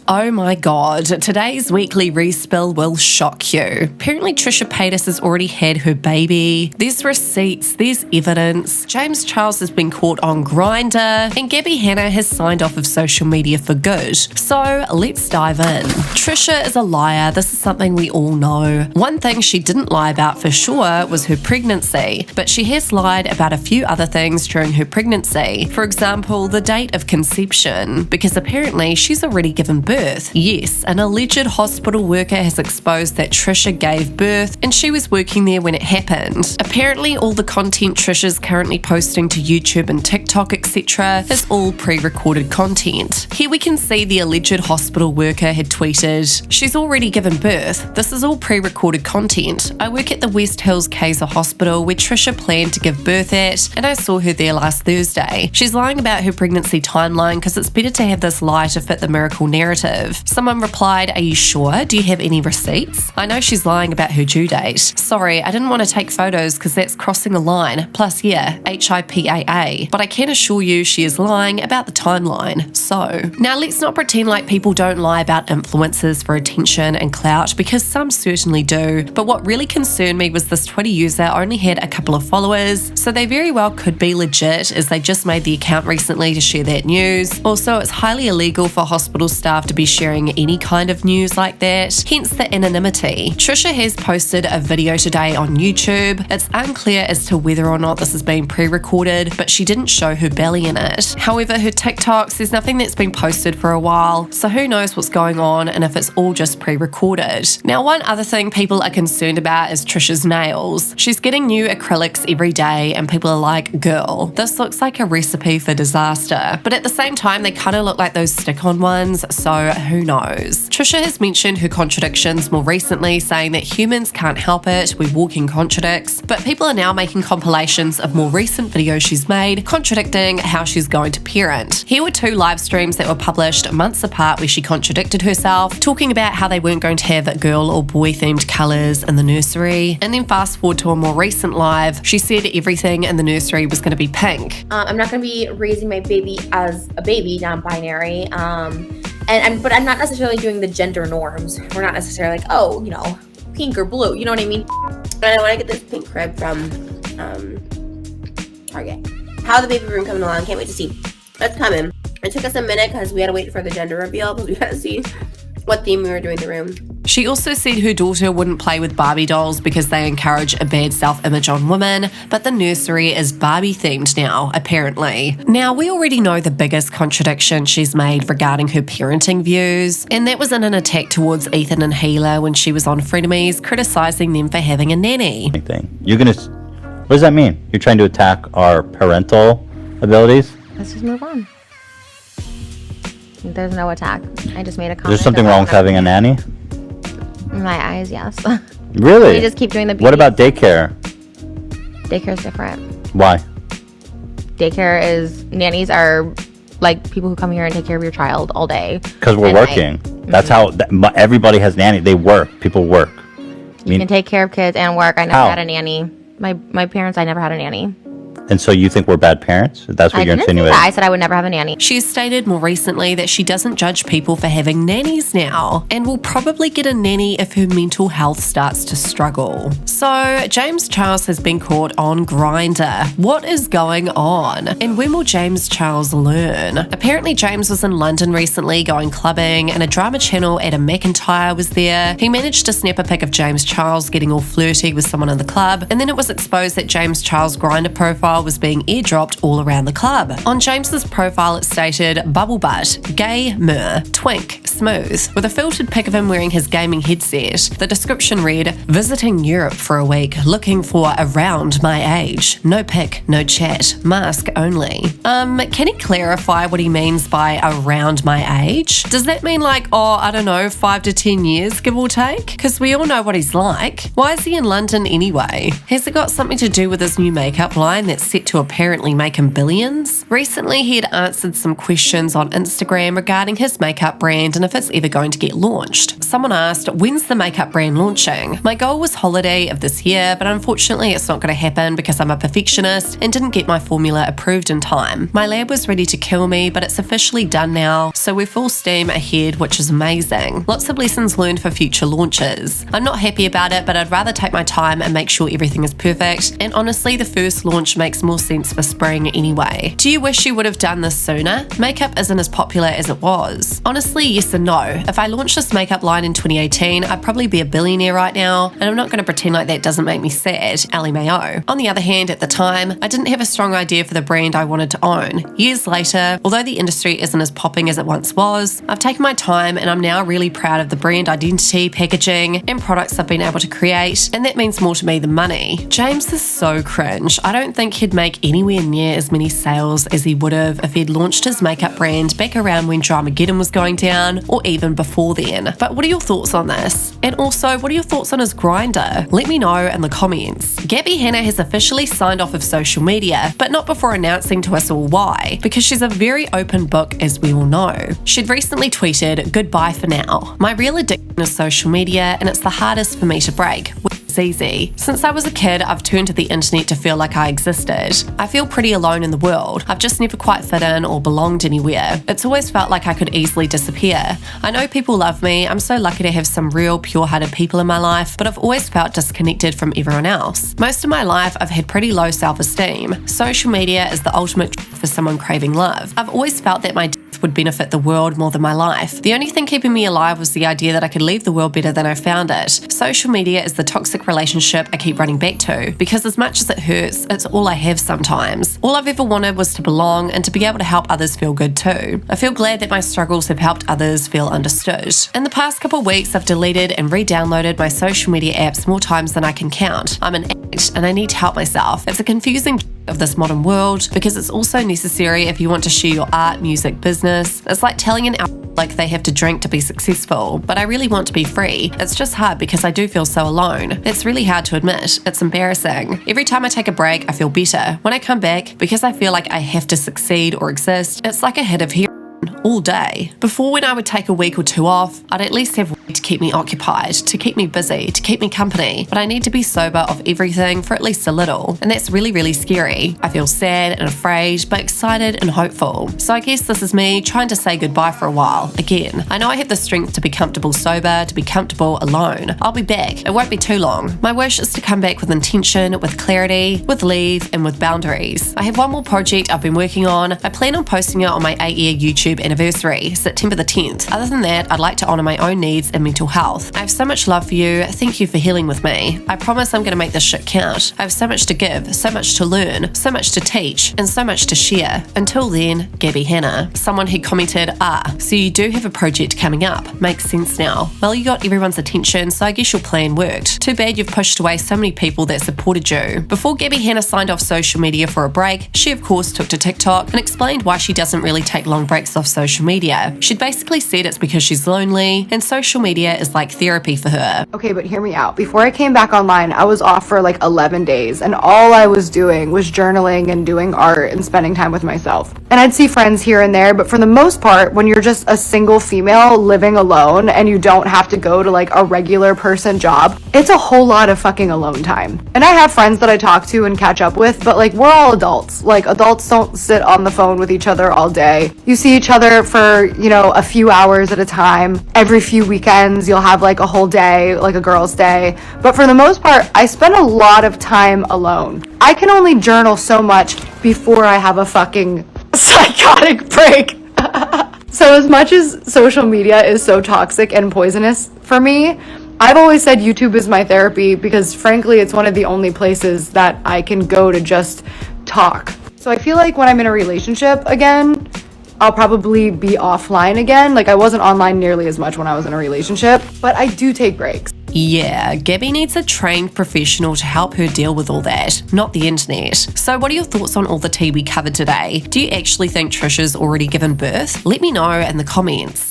Oh my god, today's weekly respill will shock you. Apparently Trisha Paytas has already had her baby. There's receipts, there's evidence. James Charles has been caught on Grindr, and Gabby Hanna has signed off of social media for good. So let's dive in. Trisha is a liar, this is something we all know. One thing she didn't lie about for sure was her pregnancy, but she has lied about a few other things during her pregnancy. For example, the date of conception, because apparently she's already given birth. Yes, an alleged hospital worker has exposed that Trisha gave birth and she was working there when it happened. Apparently all the content Trisha's currently posting to YouTube and TikTok etc. is all pre-recorded content. Here we can see the alleged hospital worker had tweeted, "She's already given birth. This is all pre-recorded content. I work at the West Hills Kaiser Hospital where Trisha planned to give birth at, and I saw her there last Thursday. She's lying about her pregnancy timeline because it's better to have this lie to fit the miracle narrative." Someone replied, "Are you sure? Do you have any receipts? I know she's lying about her due date. Sorry, I didn't want to take photos because that's crossing a line. Plus, yeah, HIPAA. But I can assure you she is lying about the timeline." So, now let's not pretend like people don't lie about influencers for attention and clout, because some certainly do. But what really concerned me was this Twitter user only had a couple of followers, so they very well could be legit as they just made the account recently to share that news. Also, it's highly illegal for hospital staff to be sharing any kind of news like that, hence the anonymity. Trisha has posted a video today on YouTube. It's unclear as to whether or not this has been pre-recorded, but she didn't show her belly in it. However, her TikToks, there's nothing that's been posted for a while, so who knows what's going on and if it's all just pre-recorded. Now, one other thing people are concerned about is Trisha's nails. She's getting new acrylics every day and people are like, "Girl, this looks like a recipe for disaster." But at the same time, they kind of look like those stick-on ones, so who knows? Trisha has mentioned her contradictions more recently, saying that humans can't help it, we walk in contradicts, but people are now making compilations of more recent videos she's made contradicting how she's going to parent. Here were two live streams that were published months apart where she contradicted herself, talking about how they weren't going to have girl or boy themed colours in the nursery, and then fast forward to a more recent live, she said everything in the nursery was going to be pink. I'm not going to be raising my baby as a baby, non-binary, but I'm not necessarily doing the gender norms. We're not necessarily like, oh, you know, pink or blue, you know what I mean? And I want to get this pink crib from Target. How the baby room coming along? Can't wait to see. It's coming. It took us a minute because we had to wait for the gender reveal because we had to see what theme we were doing the room. She also said her daughter wouldn't play with Barbie dolls because they encourage a bad self-image on women, but the nursery is Barbie themed now, apparently. Now, we already know the biggest contradiction she's made regarding her parenting views, and that was in an attack towards Ethan and Healer when she was on Frenemies, criticising them for having a nanny. What does that mean? You're trying to attack our parental abilities? Let's just move on. There's no attack. I just made a comment. There's something wrong with having a nanny? In my eyes, yes. Really? We just keep doing the beauty. What about daycare? Daycare is different. Why? Nannies are like people who come here and take care of your child all day. Because we're working. That's how everybody has nanny. They work. People work. You can take care of kids and work. I never had a nanny. My parents, I never had a nanny. And so you think we're bad parents? That's what you're insinuating? I said I would never have a nanny. She has stated more recently that she doesn't judge people for having nannies now and will probably get a nanny if her mental health starts to struggle. So, James Charles has been caught on Grindr. What is going on? And when will James Charles learn? Apparently, James was in London recently going clubbing and a drama channel, Adam McIntyre, was there. He managed to snap a pic of James Charles getting all flirty with someone in the club, and then it was exposed that James Charles' Grindr profile was being airdropped all around the club. On James's profile it stated bubble butt, gay, mur, twink, smooth, with a filtered pic of him wearing his gaming headset. The description read, visiting Europe for a week, looking for around my age. No pic, no chat, mask only. Can he clarify what he means by around my age? Does that mean like, I don't know, 5 to 10 years, give or take? Because we all know what he's like. Why is he in London anyway? Has it got something to do with his new makeup line that's set to apparently make him billions? Recently, he had answered some questions on Instagram regarding his makeup brand, and if it's ever going to get launched. Someone asked, when's the makeup brand launching? My goal was holiday of this year, but unfortunately it's not going to happen because I'm a perfectionist and didn't get my formula approved in time. My lab was ready to kill me, but it's officially done now, so we're full steam ahead, which is amazing. Lots of lessons learned for future launches. I'm not happy about it, but I'd rather take my time and make sure everything is perfect, and honestly the first launch makes more sense for spring anyway. Do you wish you would have done this sooner? Makeup isn't as popular as it was. Honestly, yes and no. If I launched this makeup line in 2018, I'd probably be a billionaire right now, and I'm not going to pretend like that doesn't make me sad, Ally Mayo. On the other hand, at the time, I didn't have a strong idea for the brand I wanted to own. Years later, although the industry isn't as popping as it once was, I've taken my time and I'm now really proud of the brand identity, packaging, and products I've been able to create, and that means more to me than money. James is so cringe. I don't think he'd make anywhere near as many sales as he would have if he'd launched his makeup brand back around when Dramageddon was going down, or even before then. But what are your thoughts on this? And also, what are your thoughts on his Grindr? Let me know in the comments. Gabby Hanna has officially signed off of social media, but not before announcing to us all why, because she's a very open book, as we all know. She'd recently tweeted, "Goodbye for now. My real addiction is social media, and it's the hardest for me to break. It's easy. Since I was a kid, I've turned to the internet to feel like I existed. I feel pretty alone in the world. I've just never quite fit in or belonged anywhere. It's always felt like I could easily disappear. I know people love me. I'm so lucky to have some real pure-hearted people in my life, but I've always felt disconnected from everyone else. Most of my life, I've had pretty low self-esteem. Social media is the ultimate for someone craving love. I've always felt that my death would benefit the world more than my life. The only thing keeping me alive was the idea that I could leave the world better than I found it. Social media is the toxic relationship I keep running back to, because as much as it hurts, it's all I have sometimes. All I've ever wanted was to belong and to be able to help others feel good too. I feel glad that my struggles have helped others feel understood. In the past couple of weeks, I've deleted and re-downloaded my social media apps more times than I can count. I'm an addict and I need to help myself. It's a confusing of this modern world because it's also necessary if you want to share your art, music, business. It's like telling an like they have to drink to be successful, but I really want to be free. It's just hard because I do feel so alone. It's really hard to admit. It's embarrassing. Every time I take a break, I feel better. When I come back, because I feel like I have to succeed or exist, it's like a hit of heroin all day. Before, when I would take a week or two off, I'd at least have to keep me occupied, to keep me busy, to keep me company, but I need to be sober of everything for at least a little, and that's really, really scary. I feel sad and afraid, but excited and hopeful. So I guess this is me trying to say goodbye for a while. Again, I know I have the strength to be comfortable sober, to be comfortable alone. I'll be back. It won't be too long. My wish is to come back with intention, with clarity, with leave, and with boundaries. I have one more project I've been working on. I plan on posting it on my 8-year YouTube anniversary, September the 10th. Other than that, I'd like to honour my own needs and mental health. I have so much love for you. Thank you for healing with me. I promise I'm going to make this shit count. I have so much to give, so much to learn, so much to teach, and so much to share. Until then, Gabby Hanna. Someone who commented, so you do have a project coming up. Makes sense now. Well, you got everyone's attention, so I guess your plan worked. Too bad you've pushed away so many people that supported you. Before Gabby Hanna signed off social media for a break, she of course took to TikTok and explained why she doesn't really take long breaks off social media. She'd basically said it's because she's lonely and social media is like therapy for her. Okay, but hear me out. Before I came back online, I was off for like 11 days and all I was doing was journaling and doing art and spending time with myself. And I'd see friends here and there, but for the most part, when you're just a single female living alone and you don't have to go to like a regular person job, it's a whole lot of fucking alone time. And I have friends that I talk to and catch up with, but like we're all adults. Like adults don't sit on the phone with each other all day. You see each other for, you know, a few hours at a time. Every few weekends, you'll have like a whole day, like a girl's day. But for the most part, I spend a lot of time alone. I can only journal so much before I have a fucking psychotic break. So as much as social media is so toxic and poisonous for me, I've always said YouTube is my therapy because frankly, it's one of the only places that I can go to just talk. So I feel like when I'm in a relationship again, I'll probably be offline again. Like I wasn't online nearly as much when I was in a relationship, but I do take breaks. Yeah, Gabby needs a trained professional to help her deal with all that, not the internet. So what are your thoughts on all the tea we covered today? Do you actually think Trisha's already given birth? Let me know in the comments.